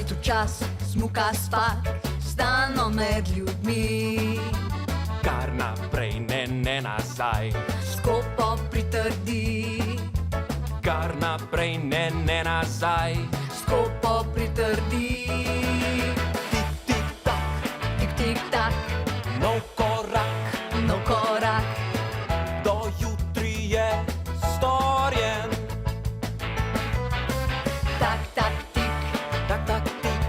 tu čas smuka spat, stalno med ljudmi. Kar naprej, ne nazaj. Skopo pritrdi, Kar naprej, ne nazaj. skopo pritrdi. Tik, tik, tak, Tik, tik, tak, nov korak. nov korak. Do jutri je storjen. Tak, tak, tik, Tak, tak, tik,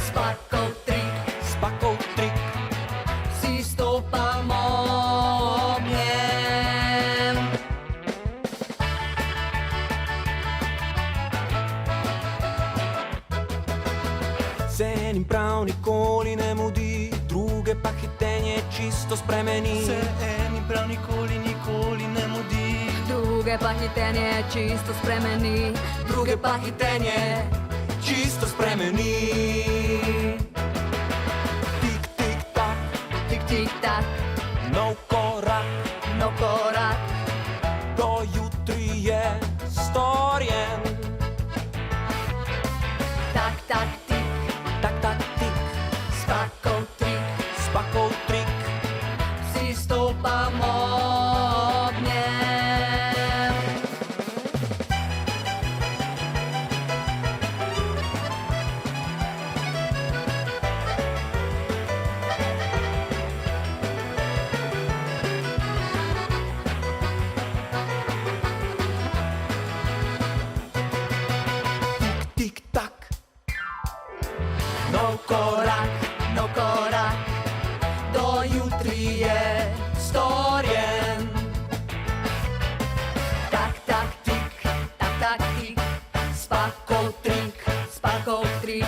spakov trik. spakov trik. Vsi stopamo ob njem. Se enim prav nikoli ne mudi, druge pa hitenje čisto spremeni. Se enim prav nikoli ne mudi. Druge pa hitenje čisto spremeni. Druge pa hitenje čisto spremeni. Tik, tik, tak, Tik, tik, tak, nov korak. nov korak. Do jutri je storjen. Tak, tak, tik, Tak, tak, tik, spakov trik. spakov trik. Vsi stopamo ob njem. Tik, tik, tak, Nov korak, nov korak. Do jutri je storjen. Tak, tak, tik, tak, tak, tik. Spakov trik, spakov trik.